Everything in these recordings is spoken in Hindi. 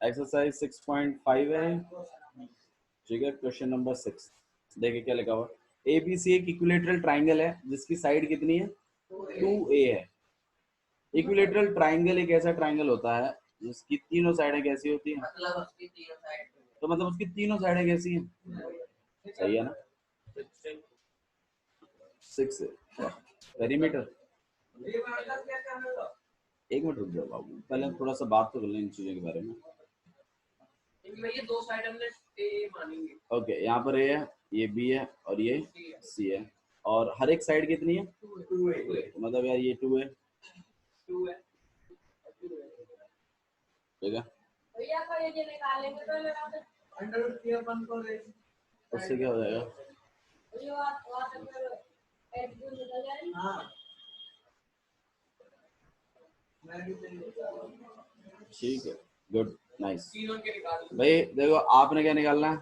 एक्सरसाइज 6.5 है, ठीक है। क्वेश्चन नंबर 6 देखिए क्या लिखा हुआ। एबीसी एक इक्विलेटरल ट्राइंगल है जिसकी साइड कितनी है, 2a है। इक्विलेटरल ट्राइंगल एक ऐसा ट्राइंगल होता है जिसकी तीनों साइडें कैसी होती हैं, तो मतलब उसकी तीनों साइडें कैसी हैं, सही है ना। 6 पेरीमीटर। एक मिनट रुक जाओ बाबू, पहले थोड़ा सा बात तो कर लें इन चीजों के बारे में। ये दो साइड हमने ए मानेंगे। ओके, यहाँ पर ए है, ये बी है और ये सी है, और हर एक साइड कितनी है, 2 है। मतलब यार ये 2 है, ठीक है। उससे क्या हो जाएगा, ठीक है, गुड, नाइस। भाई देखो आपने क्या निकालना है,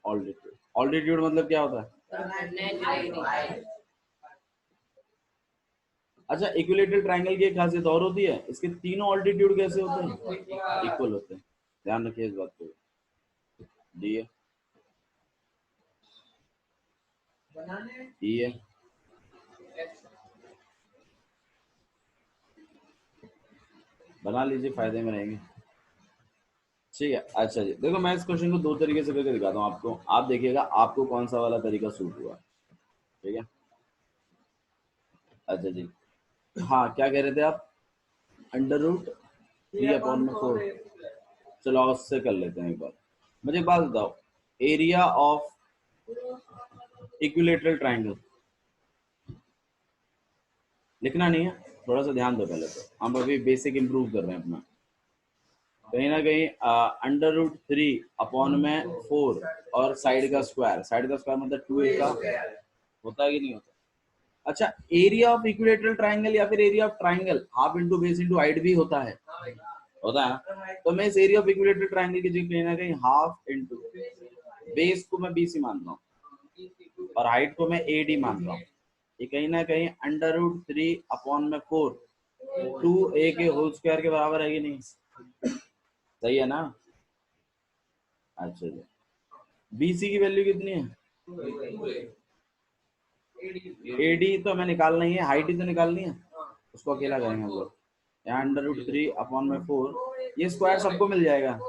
ऑल्टीट्यूड। ऑल्टीट्यूड मतलब क्या होता है, अच्छा इक्विलेटरल ट्राइंगल की एक खासियत और होती है, इसके तीनों ऑल्टीट्यूड कैसे होते हैं, इक्वल होते हैं। ध्यान रखिए इस बात को। डी है, ई है, बना लीजिए, फायदे में रहेंगे, ठीक है। अच्छा जी देखो, मैं इस क्वेश्चन को दो तरीके से करके दिखाता हूँ आपको, आप देखिएगा आपको कौन सा वाला तरीका सूट हुआ, ठीक है। अच्छा जी, हाँ क्या कह रहे थे आप, अंडर रूट 3/4। चलो उससे कर लेते हैं एक बार। मुझे एक बात बताओ, एरिया ऑफ इक्विलेटरल ट्राइंगल लिखना नहीं है, थोड़ा सा ध्यान दो पहले, तो हम अभी बेसिक इंप्रूव कर रहे हैं अपना। कहीं ना कहीं √3/4 और साइड का स्क्वायर, साइड का स्क्वायर मतलब 2a का होता है कि नहीं होता। अच्छा, एरिया ऑफ इक्विलेटरल ट्राइंगल या फिर area of triangle half into base into height भी होता है ना। तो मैं इस एरिया ऑफ इक्विलेटरल ट्राइंगल की जगह कहीं ना कहीं हाफ इंटू बेस को मैं BC मान रहा हूँ और हाइट को मैं AD मान रहा हूँ। ये कहीं ना कहीं √3/4 2a के होल स्क्वायर के बराबर है कि नहीं, सही है ना। अच्छा जी, BC की वैल्यू कितनी है, AD तो हमें निकालना ही है, हाइट ही तो निकालनी है, उसको अकेला करेंगे हम लोग। यहाँ √3/4, ये स्क्वायर सबको मिल जाएगा।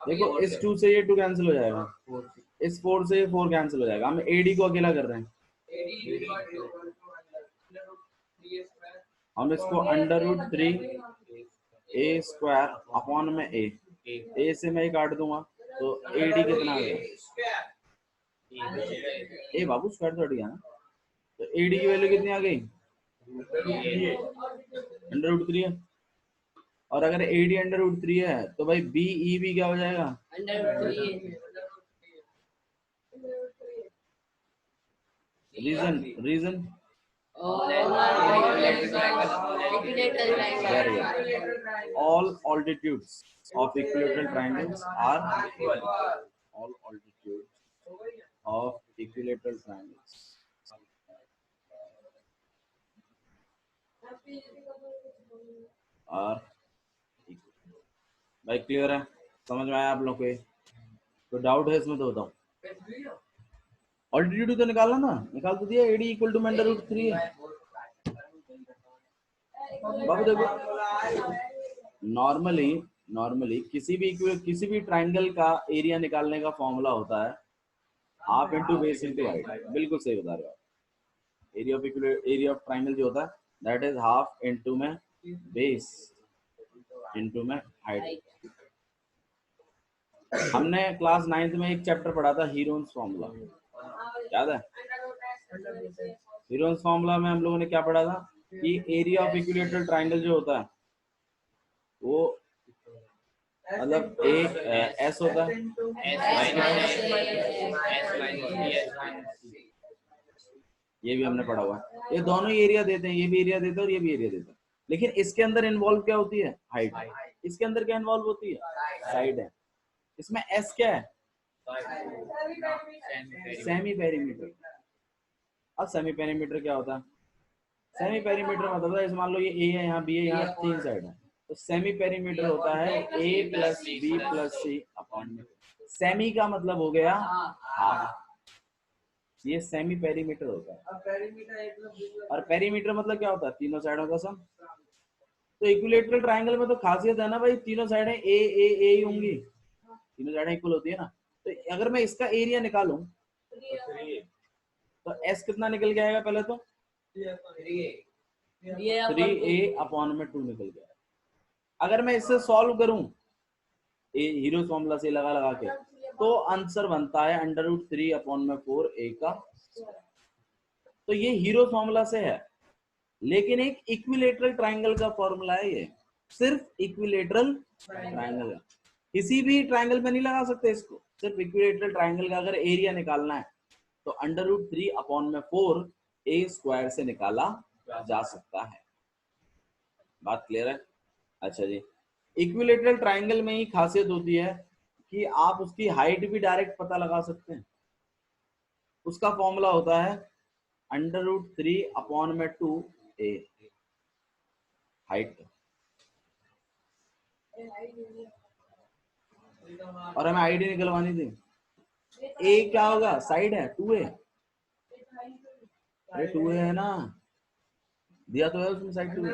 देखो इस 2 से ये 2 कैंसिल हो जाएगा, इस 4 से ये 4 कैंसिल हो जाएगा, हम AD को अकेला कर रहे हैं। हम इसको √3a² से मैं काट दूंगा, तो AD कितना आ गया, ए बाबू स्क्वायर तो हट गया ना, तो AD की वैल्यू कितनी आ गई, √3 है। और अगर AD √3 है तो भाई BE भी क्या हो जाएगा, reason reason all altitudes of equilateral triangles are equal. All altitudes of equilateral triangles are equal. भाई क्लियर है, समझ में आया आप लोग को, तो डाउट है इसमें तो बताओ। ऑल्टीट्यूड तो निकालना ना, निकाल तो दिया, AD इक्वल टू √3 है। बाबू देखो नॉर्मली नॉर्मली किसी भी ट्राइंगल का एरिया निकालने का फॉर्मूला होता है half into base into height, बिल्कुल सही बता रहे हो। एरिया ऑफ ट्राइंगल जो होता है दैट इज हाफ इंटू में बेस इंटू में हाइट। हमने क्लास 9th में एक चैप्टर पढ़ा था हीरोन्स फॉर्मूला, याद है। हीरोन्स फॉर्मूला में हम लोगों ने क्या पढ़ा था कि एरिया ऑफ इक्विलेटरल ट्राइंगल जो होता है वो मतलब एस होता है, ये भी हमने पढ़ा हुआ है। ये दोनों ही एरिया देते हैं, ये भी एरिया देते हैं और ये भी एरिया देते हैं, लेकिन इसके अंदर इन्वॉल्व क्या होती है, हाइट। इसके अंदर क्या इन्वॉल्व होती है, साइड है। इसमें एस क्या है, सेमी पेरीमीटर। अब सेमी पेरीमीटर क्या होता है, सेमी पेरीमीटर मतलब है, मान लो ये ए है, यहाँ बी है, यहाँ 3 साइड है, तो सेमी पेरीमीटर होता है ए प्लस बी प्लस सी अपॉन में। सेमी का मतलब हो गया हाफ, ये सेमी पेरीमीटर होता है। और पेरीमीटर मतलब क्या होता है? तीनों साइडों का सम। तो इक्विलेटरल ट्रायंगल में तो खासियत है ना भाई, तीनों साइडें ए ही होंगी, तीनों साइडें इक्वल होती है ना। तो अगर मैं इसका एरिया निकालूं तो एस कितना निकल के आएगा? पहले तो 3a अपॉन में 2 निकल गया। अगर मैं इससे सॉल्व करूं हीरो फॉर्मूला से लगा के, तो आंसर बनता है √3 अपॉन में 4a का। तो ये हीरो फॉर्मूला से है, लेकिन एक इक्विलेटरल ट्रायंगल का फॉर्मूला है ये, सिर्फ इक्विलेटरल ट्रायंगल का। किसी भी ट्रायंगल में नहीं लगा सकते इसको, सिर्फ इक्विलेटरल ट्रायंगल का अगर एरिया निकालना है तो √3 अपॉन में 4a² से निकाला जा सकता है। बात क्लियर है? अच्छा जी, इक्विलेटरल ट्रायंगल में ही खासियत होती है कि आप उसकी हाइट भी डायरेक्ट पता लगा सकते हैं। उसका फॉर्मूला होता है √3 अपॉन में 2a हाइट, और हमें आईडी निकलवानी थी। ए क्या होगा? साइड है, 2a, अरे 2a है ना, दिया तो है उसमें साइड 2a।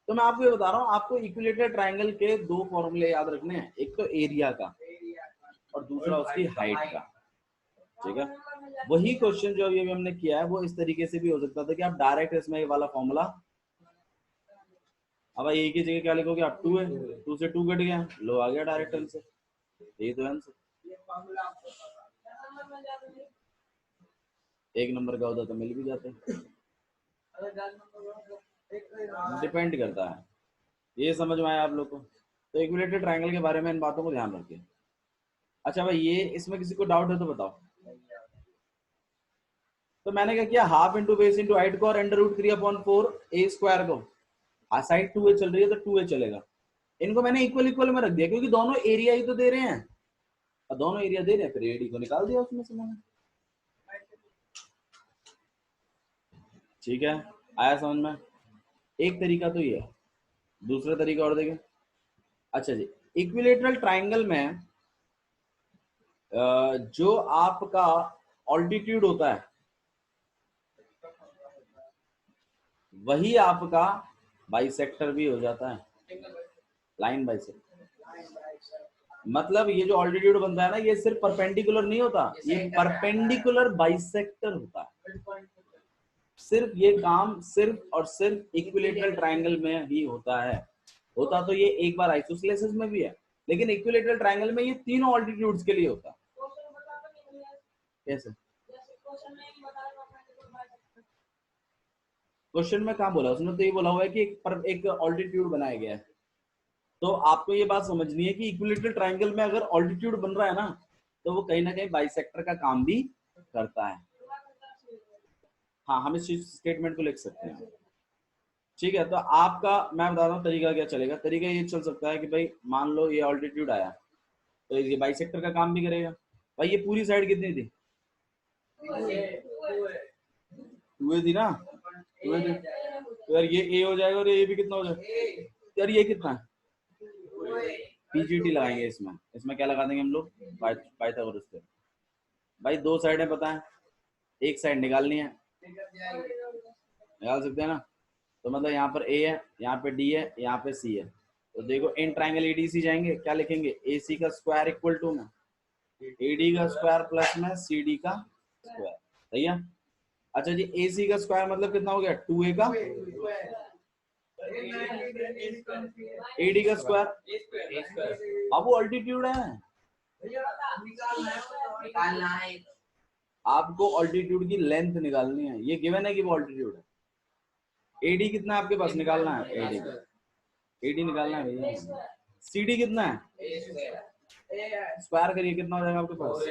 तो मैं आपको ये बता रहा हूँ, आपको इक्विलेटरल ट्रायंगल के दो फॉर्मूले याद रखने हैं, एक तो एरिया का और दूसरा उसकी हाइट का, ठीक है। वही क्वेश्चन जो अभी हमने किया है वो इस तरीके से भी हो सकता था कि आप डायरेक्ट इसमें ये वाला फॉर्मूला, अब ए की जगह क्या लिखोगे आप? 2 है, 2 से 2 कट गया, लो आ गया डायरेक्ट आंसर, यही तो आंसर। एक नंबर का होता तो मिल भी जाते, डिपेंड करता है। ये समझ में आया आप लोग को? तो इक्विलेटरल ट्रायंगल के बारे में इन बातों को ध्यान रखिए। अच्छा भाई, ये इसमें किसी को डाउट है तो बताओ। तो मैंने क्या किया, half into base into height को और √3 अपॉन 4a² को, साइड 2a चल रही है तो 2a चलेगा, इनको मैंने इक्वल इक्वल में रख दिया क्योंकि दोनों एरिया ही तो दे रहे हैं, और दोनों एरिया दे रहे हैं, फिर एडी को निकाल दिया उसमें से मैंने। ठीक है, आया समझ में? एक तरीका तो ये है, दूसरा तरीका और देखें। अच्छा जी, इक्विलेटरल ट्रायंगल में जो आपका ऑल्टीट्यूड होता है वही आपका बाइसेक्टर भी हो जाता है, लाइन बाइसेक्टर। मतलब ये जो ऑल्टीट्यूड बनता है ना, ये सिर्फ परपेंडिकुलर नहीं होता, ये परपेंडिकुलर बाइसेक्टर होता है। सिर्फ ये काम सिर्फ और सिर्फ इक्विलेटरल ट्रायंगल में ही होता है। होता तो ये एक बार आइसोसेलेसिस में भी है, लेकिन इक्विलेटरल ट्रायंगल में ये तीनों ऑल्टीट्यूड्स के लिए होता है। कैसे? क्वेश्चन में कहाँ बोला उसने? तो ये बोला हुआ है कि एक ऑल्टीट्यूड बनाया गया है। तो आपको ये बात समझनी है कि इक्विलेटरल ट्रायंगल में अगर ऑल्टीट्यूड बन रहा है ना, तो वो कहीं ना कहीं बाइसेक्टर का काम भी करता है। हाँ, हम इस स्टेटमेंट को लिख सकते हैं। ठीक है, तो आपका मैं बता रहा हूँ तरीका क्या चलेगा। तरीका ये चल सकता है कि भाई मान लो ये ऑल्टीट्यूड आया, तो ये बाइसेक्टर का काम भी करेगा। भाई ये पूरी साइड कितनी थी? 2a थी ना, 2a थी। तो यार ये a हो जाएगा और ये भी कितना हो जाएगा? यार ये कितना है? पीजीटी लगाएंगे इसमें। इसमें क्या लगा देंगे हम लोग? Pythagoras theorem. भाई दो साइडें पता है, एक साइड निकालनी है, निकाल सकते हैं ना। तो मतलब यहाँ पर a है, यहाँ पे d है, यहाँ पे c है। तो देखो इन ट्राइंगल एडीसी जाएंगे, क्या लिखेंगे? AC का स्क्वायर इक्वल टू में AD का स्क्वायर प्लस में CD का स्क्वायर, सही है। अच्छा जी, AC का स्क्वायर मतलब कितना हो गया? 2a का, AD का स्क्वायर, अब वो अल्टीट्यूड है, आपको ऑल्टीट्यूड की लेंथ निकालनी है। ये गिवन है कि वो ऑल्टीट्यूड है। एडी कितना है आपके पास? निकालना है एडी, एडी निकालना है भैया। सीडी कितना है? स्क्वायर करिए, कितना हो जाएगा आपके पास?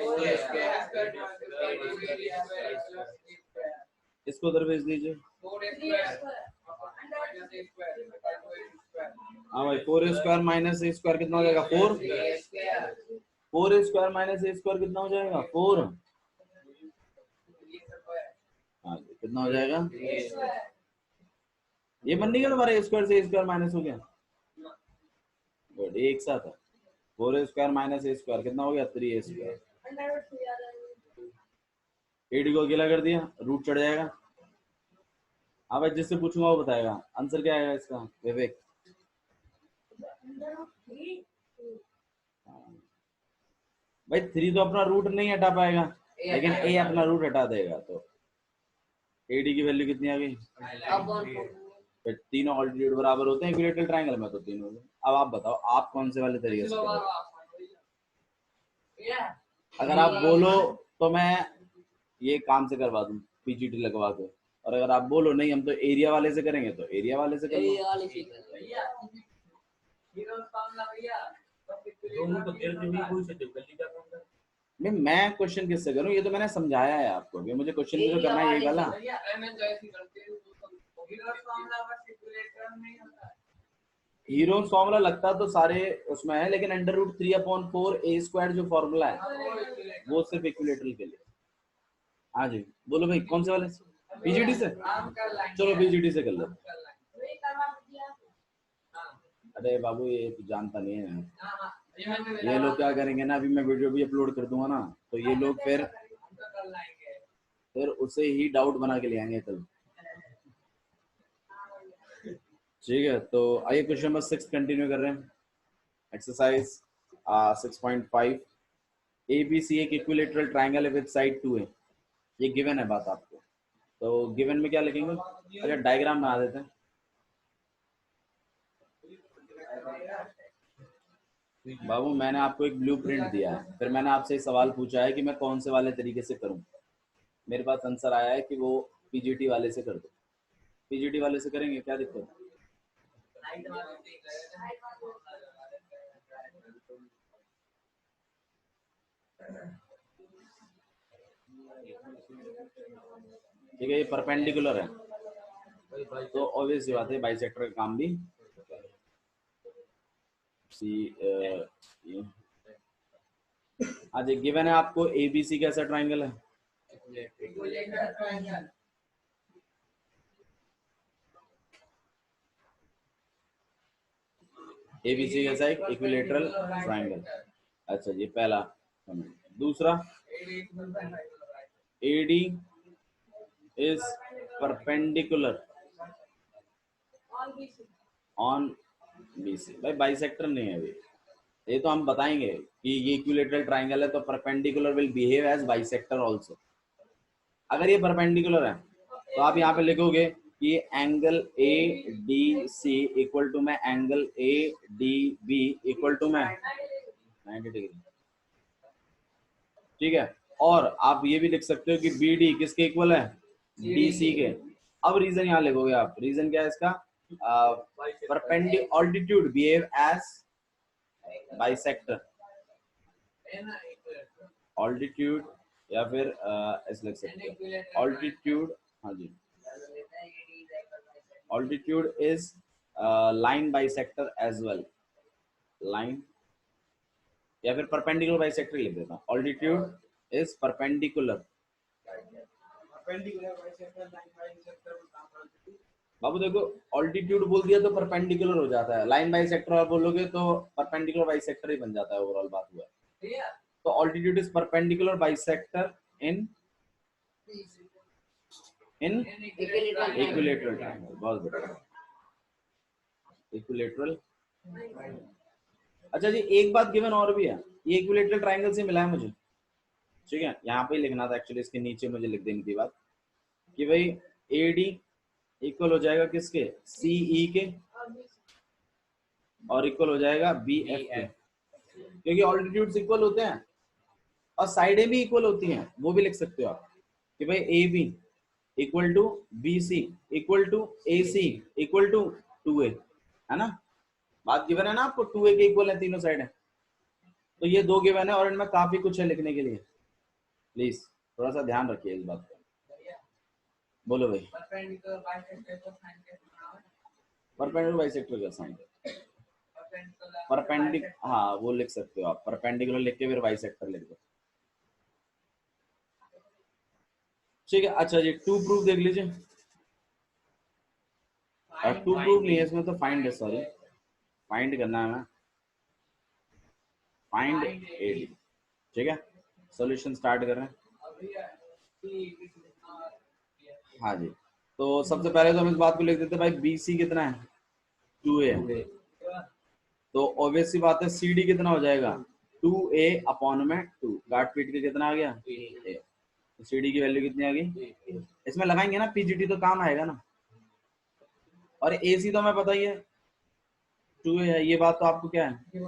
इसको उधर भेज दीजिए। हाँ भाई, 4a² माइनस a² कितना हो जाएगा? 4। 4a² माइनस a² कितना हो जाएगा? 4। हाँ जी, कितना हो जाएगा? ये बन नहीं गया तुम्हारा ए स्क्वायर से ए स्क्वायर माइनस हो गया। गुड, एक साथ है। 4a² माइनस ए स्क्वायर कितना हो गया? 3a²। एडी को अकेला कर दिया, रूट चढ़ जाएगा। हाँ भाई, जिससे पूछूंगा वो बताएगा आंसर क्या आएगा इसका। विवेक, भाई 3 तो अपना रूट नहीं हटा पाएगा, लेकिन ए अपना रूट हटा देगा। तो एडी की वैल्यू कितनी आ गई? फिर तीनों ऑल्टीट्यूड बराबर होते हैं इक्विलेटरल ट्रायंगल में, तो तीनों। अब आप बताओ आप कौन से वाले तरीके से करोगे? अगर आप बोलो तो मैं ये काम से करवा दूं पीजीटी लगवा के, और अगर आप बोलो नहीं हम तो एरिया वाले से करेंगे तो एरिया वाले से करेंगे। नहीं, मैं क्वेश्चन किससे करूं? ये तो मैंने समझाया है आपको, ये मुझे क्वेश्चन भी तो करना है यही वाला। हीरोन्स फॉर्मूला लगता तो सारे उसमें है, लेकिन √3/4 a² जो फॉर्मूला है वो सिर्फ इक्विलेटरल के लिए। हाँ जी, बोलो भाई कौन से वाले? पीजीटी से? चलो पीजीटी से कर लो। अरे बाबू ये तो जानता नहीं है। ये लोग क्या करेंगे ना, अभी मैं वीडियो भी अपलोड कर दूंगा ना, तो ये लोग फिर उसे ही डाउट बना के ले आएंगे कल। ठीक है, तो आइए क्वेश्चन नंबर 6 कंटिन्यू कर रहे हैं। एक्सरसाइज 6.5, ABC एक इक्विलेटरल ट्रायंगल है विद साइड 2a। ये गिवन है बात आपको, तो गिवन में क्या लिखेंगे? अच्छा, डायग्राम में आ देते हैं। बाबू मैंने आपको एक ब्लूप्रिंट दिया है, फिर मैंने आपसे एक सवाल पूछा है कि मैं कौन से वाले तरीके से करूं। मेरे पास आंसर आया है कि वो पीजीटी वाले से कर दो। पीजीटी वाले से करेंगे, क्या दिक्कत है? ठीक है, ये परपेंडिकुलर है तो ऑब्वियस सी बात है बाइसेक्टर का काम भी आज गिवन है आपको एबीसी कैसा ट्रायंगल है? एबीसी कैसा है? Equilateral triangle. अच्छा, ये पहला। दूसरा, AD is perpendicular on BC. भाई बाइसेक्टर नहीं है अभी, ये तो हम बताएंगे कि ये इक्विलेटरल ट्रायंगल है तो perpendicular will behave as bisector also. अगर ये परपेंडिकुलर है तो आप यहाँ पे लिखोगे कि angle A D C equal to में angle A D B equal to में 90 डिग्री। ठीक है, और आप ये भी लिख सकते हो कि बी डी किसके इक्वल है? डी सी के। अब रीजन यहाँ लिखोगे आप, रीजन क्या है इसका? Perpendicular altitude behave as bisector. Altitude या फिर ऐसे लिख सकते हैं ऑल्टीट्यूड। हाँ जी, altitude is line bisector as well. Line या फिर परपेंडिकुलर बाइसेक्टर लिख देता हूँ। Altitude is perpendicular. बाबू देखो, ऑल्टीट्यूड बोल दिया तो परपेंडिकुलर हो जाता है, लाइन बाइसेक्टर और बोलोगे तो परपेंडिकुलर बाइसेक्टर ही बन जाता है। ओवरऑल बात हुआ है, तो altitude is perpendicular bisector in equilateral triangle. बहुत बढ़िया, इक्विलेटरल। अच्छा जी, एक बात गिवन और भी है, ये इक्विलेटरल ट्रायंगल से मिला है मुझे। ठीक है, यहाँ पे लिखना था एक्चुअली, इसके नीचे मुझे लिख देनी थी बात कि भाई AD इक्वल हो जाएगा किसके? CE के, और इक्वल हो जाएगा BF के, क्योंकि ऑल्टीट्यूड्स इक्वल होते हैं और साइडें भी इक्वल होती हैं। वो भी लिख सकते हो आप कि भाई AB equal to BC equal to AC equal to 2A, है ना? बात गिवन है ना आपको, 2A के इक्वल है तीनों साइड है। तो ये दो गिवन है और इनमें काफी कुछ है लिखने के लिए, प्लीज थोड़ा सा ध्यान रखिए इस बात का। बोलो भाई, परपेंडिकुलर बाइसेक्टर का साइन। हाँ वो लिख सकते हो आप, परपेंडिकुलर लिख के फिर बाइसेक्टर लिख दो। ठीक है। अच्छा जी, टू प्रूफ देख लीजिए। टू प्रूफ नहीं है इसमें, तो फाइंड है, सॉरी, फाइंड करना है हमें, फाइंड एडी। ठीक है, सॉल्यूशन स्टार्ट कर रहे हैं। हाँ जी, तो सबसे पहले तो हम इस बात को लिख देते हैं भाई, बी सी कितना है, 2a है। तो ऑब्वियस सी बात है, सी डी कितना हो जाएगा, 2a अपॉन में 2, काट पीट के कितना आ गया, a। तो सी डी की वैल्यू कितनी आ गई, इसमें लगाएंगे ना पीजीटी तो काम आएगा ना। और ए सी तो हमें पता ही है 2a है, ये बात तो आपको क्या है,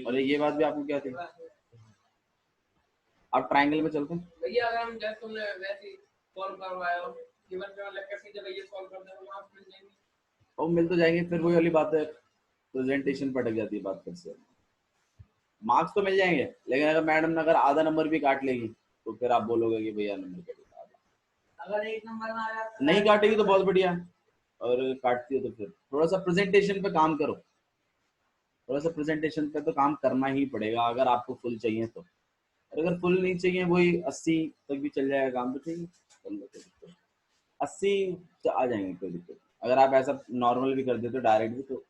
और ये बात भी आपको क्या थी। अब ट्राइंगल में चलते हैं भैया, अगर हम जस्ट तुमने वैसे सॉल्व करवाया हो, गिवन का लेकर सीधे भैया सॉल्व कर दे, मार्क्स मिल जाएंगे। और मिल तो जाएंगे, फिर वही वाली बात है, प्रेजेंटेशन पटक जाती है बात, फिर से मार्क्स तो मिल जाएंगे, लेकिन अगर मैडम ने अगर आधा नंबर भी काट लेगी तो फिर आप बोलोगे कि भैया नंबर कट गया। अगर एक नंबर में आया नहीं काटेगी तो बहुत बढ़िया, और काटती है तो फिर थोड़ा सा प्रेजेंटेशन पे काम करो, थोड़ा सा प्रेजेंटेशन पे तो काम करना ही पड़ेगा अगर आपको फुल चाहिए तो। अगर फुल नहीं चाहिए, वही 80 तक भी चल जाएगा काम, तो ठीक है, 80 तो आ जाएंगे, कोई दिक्कत नहीं। अगर आप ऐसा नॉर्मल भी कर देते हो डायरेक्ट भी, तो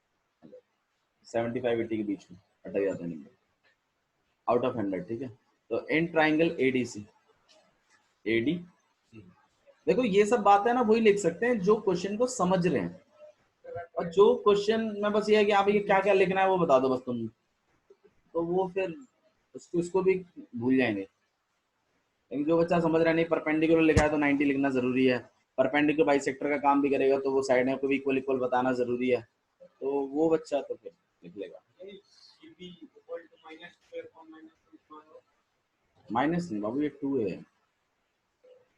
75-80 के बीच में अटक जाते हैं नंबर, आउट ऑफ 100। ठीक है, तो इन ट्राइंगल एडीसी, एडी, देखो ये सब बातें ना वही लिख सकते हैं जो क्वेश्चन को समझ रहे हैं, और जो क्वेश्चन में बस ये है कि आप ये क्या क्या लिखना है वो बता दो बस तुम, तो वो फिर उसको भी भूल जाएंगे। लेकिन जो बच्चा समझ रहा है, नहीं परपेंडिकुलर लिखा है तो 90 लिखना जरूरी है, परपेंडिकुलर बाइसेक्टर का काम भी करेगा तो वो साइड को भी इक्वल इक्वल बताना जरूरी है, तो वो बच्चा तो फिर लिख लेगा। माइनस नहीं बाबू, ये 2a है,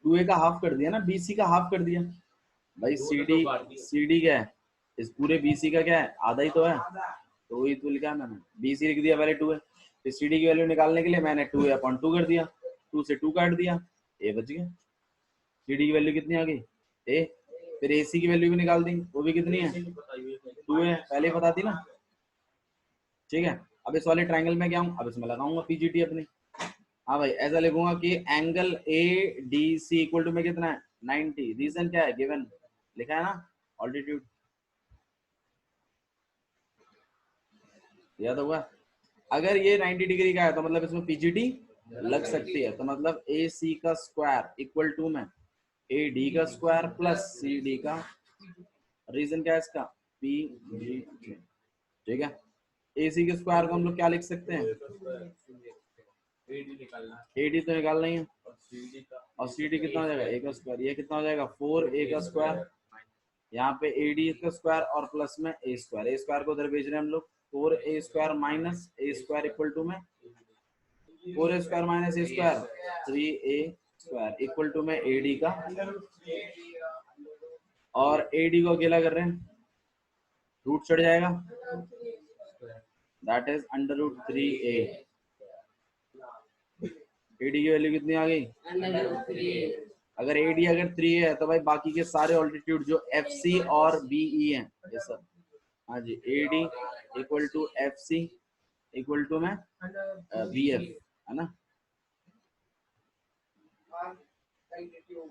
2a का हाफ कर दिया ना, bc का हाफ कर दिया भाई, सी डी क्या है, इस पूरे बीसी का क्या है, आधा ही तो है, तो वही तो लिखा है मैंने, बीसी लिख दिया पहले 2 है, फिर सी डी की वैल्यू निकालने के लिए मैंने 2 अपॉन 2 कर दिया, 2 से 2 काट दिया, ए बच गया। सी डी की वैल्यू कितनी आ गई, ए। फिर ए सी की वैल्यू भी निकाल दी, वो भी कितनी है, 2 है, पहले ही बता दी ना। ठीक है, अब इस वाले ट्राइंगल में क्या हूँ, अब इसमें लगाऊंगा पीजीटी अपनी। हाँ भाई, ऐसा लिखूंगा कि angle A D C equal to में कितना है, 90। रीजन क्या है, गिवन लिखा है ना, ऑल्टीट्यूड, याद होगा। अगर ये 90 डिग्री का है तो मतलब इसमें पीजीटी लग सकती है, तो मतलब ए सी का स्क्वायर इक्वल टू में ए डी का स्क्वायर प्लस सी डी का, रीजन क्या है इसका, पी जी टी। ठीक है, ए सी के स्क्वायर को हम लोग क्या लिख सकते हैं, ए डी तो निकालना ही है, और सी डी कितना हो जाएगा, ए का स्क्वायर, ये कितना हो जाएगा 4a का स्क्वायर, यहाँ पे ए डी का स्क्वायर और प्लस में ए स्क्वायर, ए स्क्वायर को उधर भेज रहे हैं हम लोग, 4a square minus A square equal to में 4a square minus A square 3a square equal to में ए डी का, और ए डी को अकेला कर रहे हैं, रूट चढ़ जाएगा, that is under root 3a। A D की वैल्यू कितनी आ गई, अगर ए डी अगर 3 है तो भाई बाकी के सारे ऑल्टीट्यूड जो एफ सी और बी ई है ये सब, हाँ जी, A D equal to F C equal to में बी एफ, है ना,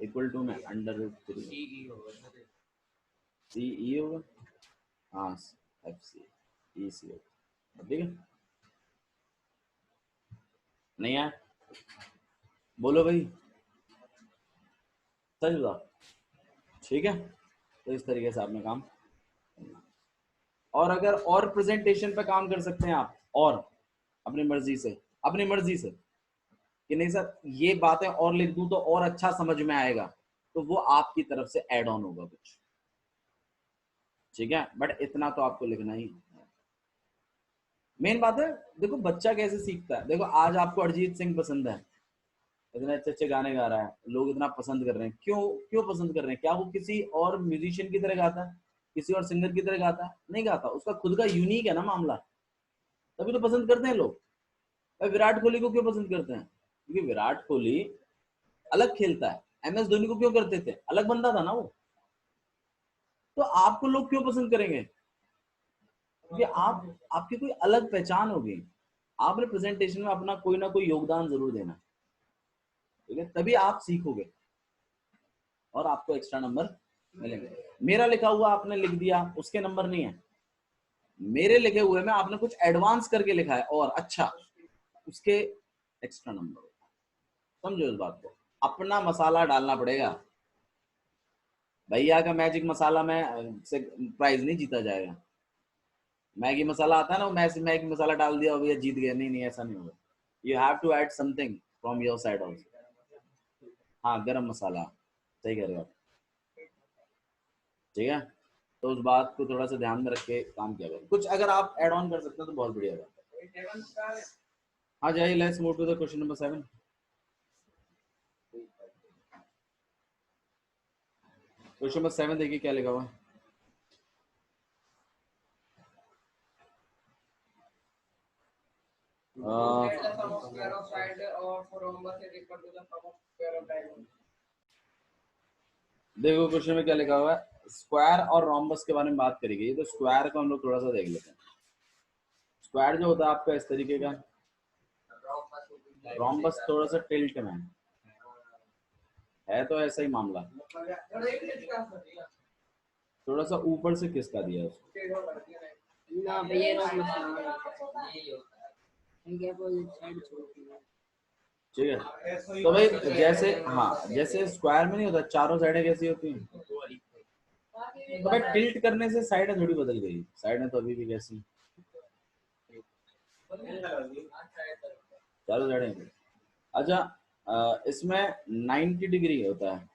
इक्वल टू में अंडर रूट 3 सी ई होगा, हाँ एफ सी ई सी होगा, ठीक है। नहीं है, बोलो भाई, सच बताओ, ठीक है। तो इस तरीके से आपने काम, और अगर और प्रेजेंटेशन पे काम कर सकते हैं आप, और अपनी मर्जी से, अपनी मर्जी से कि नहीं सर ये बातें और लिख दूं तो और अच्छा समझ में आएगा, तो वो आपकी तरफ से ऐड ऑन होगा कुछ, ठीक है, बट इतना तो आपको लिखना ही। मेन बात है, देखो बच्चा कैसे सीखता है, देखो आज आपको अरिजीत सिंह पसंद है, इतने अच्छे अच्छे गाने गा रहा है, लोग इतना पसंद कर रहे हैं, क्यों क्यों पसंद कर रहे हैं, क्या वो किसी और म्यूजिशियन की तरह गाता है, किसी और सिंगर की तरह गाता है, नहीं गाता, उसका खुद का यूनिक है ना मामला, तभी तो पसंद करते हैं लोग। विराट कोहली को क्यों पसंद करते हैं, क्योंकि विराट कोहली अलग खेलता है, एम एस धोनी को क्यों करते थे, अलग बंदा था ना वो, तो आपको लोग क्यों पसंद करेंगे, क्योंकि आप, आपकी कोई अलग पहचान होगी, आपने प्रेजेंटेशन में अपना कोई ना कोई योगदान जरूर देना, ठीक है, तभी आप सीखोगे। और आपको एक्स्ट्रा नंबर मिलेंगे। मेरा लिखा हुआ आपने लिख दिया, उसके नंबर नहीं है। मेरे लिखे हुए में आपने कुछ एडवांस करके लिखा है और अच्छा, उसके एक्स्ट्रा नंबर। समझो इस बात को, अपना मसाला डालना पड़ेगा। भैया का मैजिक मसाला में से प्राइज नहीं जीता जाएगा। मैगी मसाला आता है ना, मैगी मसाला डाल दिया और भैया जीत गया, नहीं नहीं, ऐसा नहीं होगा। You have to add something from your side also. हाँ, गरम मसाला, सही कह रहे हो आप। ठीक है, तो उस बात को थोड़ा सा ध्यान में रख के काम किया करें। कुछ अगर आप ऐड ऑन कर सकते हो तो बहुत बढ़िया बात है। हाँ जाइए, let's move to the question number 7। Question number 7 देखिए क्या लिखा हुआ है। देखो क्वेश्चन में क्या लिखा हुआ है, स्क्वायर और रोम्बस के बारे में बात करेगी। तो स्क्वायर को हम लोग थोड़ा सा देख लेते हैं। स्क्वायर जो होता है आपका इस तरीके का, रोम्बस थोड़ा सा टिल्ट में है, तो ऐसा ही मामला, थोड़ा सा ऊपर से किसका दिया उसको ना भैया ठीक है। तो भाई जैसे, हाँ जैसे स्क्वायर में नहीं होता चारों साइडें कैसी होती हैं, तो भाई टिल्ट करने से साइडें थोड़ी बदल गई, साइडें तो अभी भी कैसी चारों साइडें। अच्छा, इसमें 90 डिग्री होता है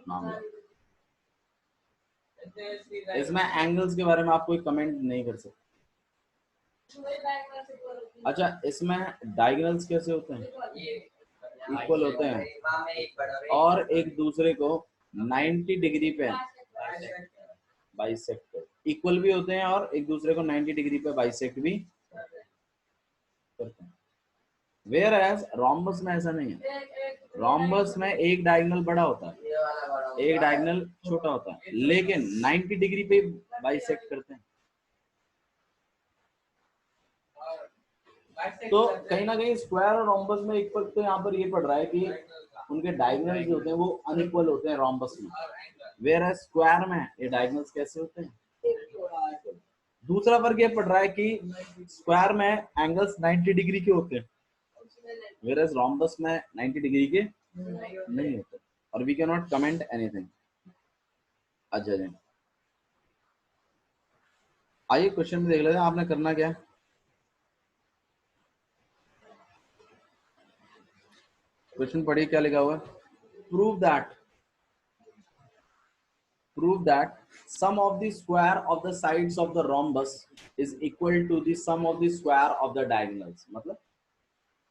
मामला। इसमें एंगल्स के बारे में आप कोई कमेंट नहीं कर सकते। अच्छा, इसमें डायगोनल्स कैसे होते हैं, इक्वल होते हैं और एक दूसरे को 90 डिग्री पे बाइसेक्ट, इक्वल भी होते हैं और एक दूसरे को 90 डिग्री पे बाइसेक्ट भी करते हैं। वेयर एज रोम्बस में ऐसा नहीं है। रोम्बस में एक डायगोनल बड़ा होता है, एक डायगोनल छोटा होता है, लेकिन 90 डिग्री पे बाइसेक्ट करते हैं। तो कहीं ना कहीं स्क्वायर और रोम्बस में इक्वल, तो यहाँ पर ये पड़ रहा है कि उनके डायगोनल्स जो होते हैं वो अनइक्वल होते हैं रोम्बस में। वेयर एज स्क्वायर में ये डायगोनल्स कैसे होते हैं, दूसरा फर्क ये पड़ रहा है कि स्क्वायर में एंगल्स 90 डिग्री के होते हैं, वेयर एज रोम्बस में 90 डिग्री के नहीं होते, और we can not comment anything. अच्छा जी, आइए क्वेश्चन में देख लेते हैं आपने करना क्या है। क्वेश्चन पढ़िए क्या लिखा हुआ है। Prove that sum of the square of the sides of the rhombus is equal to the sum of the square of the diagonals। मतलब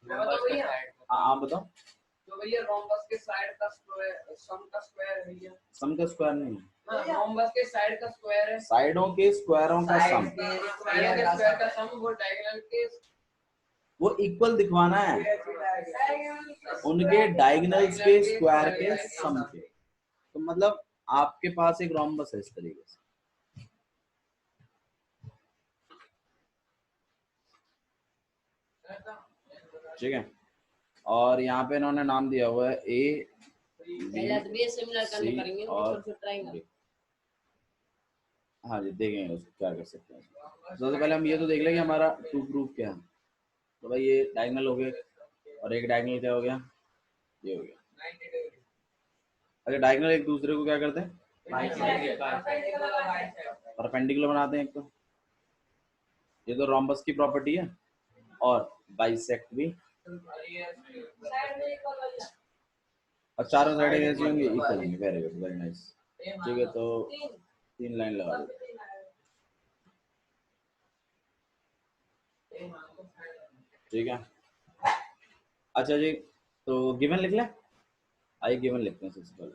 हाँ आप बताओ। तो भैया रोम्बस के साइड का स्क्वायर सम का स्क्वायर है भैया। सम का स्क्वायर नहीं है, रोम्बस के साइड का स्क्वायर है, साइडों के स्क्वायरों का सम, स्क्वायर के स्क्वायर का सम, वो डायगोनल के वो इक्वल दिखवाना है उनके डायगोनल्स के स्क्वायर के सम के। तो मतलब आपके पास एक रोम्बस है इस तरीके से, ठीक है, और यहाँ पे इन्होंने नाम दिया हुआ है ए बी सी और डी। हाँ जी, देखेंगे उसको क्या कर सकते हैं। सबसे पहले हम ये तो देख लेंगे हमारा टू प्रूफ क्या है। तो भाई ये डायगोनल हो गए और एक डायगोनल क्या हो गया, ये हो गया। अगर डायगोनल एक दूसरे को क्या करते हैं, परपेंडिकुलर बनाते हैं एक तो, ये तो रोम्बस की प्रॉपर्टी है, और बाइसेक्ट भी, और चारों साइडें कैसी होंगी, इक्वल होंगी। Very good, very nice. ठीक है, तो 3 लाइन लगा दो। ठीक है, अच्छा जी, तो गिवन लिख लें। आइए गिवन लिखते हैं सबसे पहले।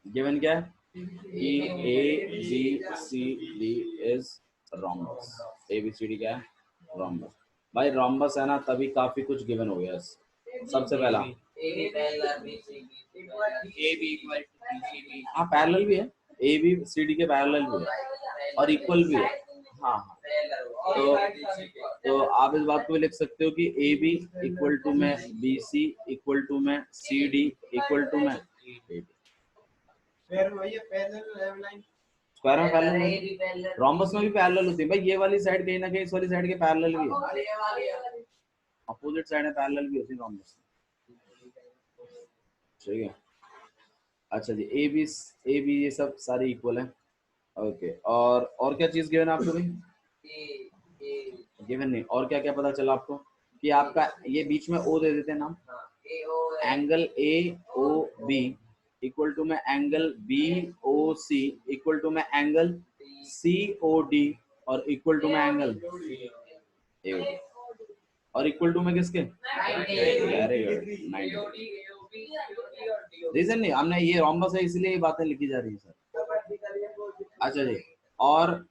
गिवन क्या है कि A B C D is rhombus. A B C D क्या है, रोम्बस। भाई रोम्बस है ना, तभी काफी कुछ गिवन हो गया। सबसे पहला हाँ पैरेलल भी है, ए बी सी डी के पैरेलल भी है और इक्वल भी है। हाँ हाँ, तो आप इस बात को भी लिख सकते हो कि ए बी इक्वल टू में बी सी इक्वल टू में सी डी इक्वल टू में फिर वही पैरेलल लाइन स्क्वायर में पैरेलल ये भी पैरेलल रोम्बस में भी पैरेलल होती है भाई, ये वाली साइड कहीं ना कहीं इस वाली साइड के पैरेलल भी है, और ये वाली अपोजिट साइड में पैरेलल भी होती है रोम्बस। ठीक है, अच्छा जी, ए बी ये सब सारे इक्वल है। ओके, और क्या चीज गिवन आपको भाई? ये गिवन नहीं, और क्या क्या पता चला आपको कि आपका ये बीच में ओ दे देते हैं नाम, A O angle A O B equal to में angle B O C equal to में एंगल सी ओ डी और इक्वल टू में एंगल ए, और इक्वल टू में किसके? Very good, 90। रीजन नहीं, हमने ये रोम्बस है इसलिए ये बातें लिखी जा रही है सर। अच्छा जी, और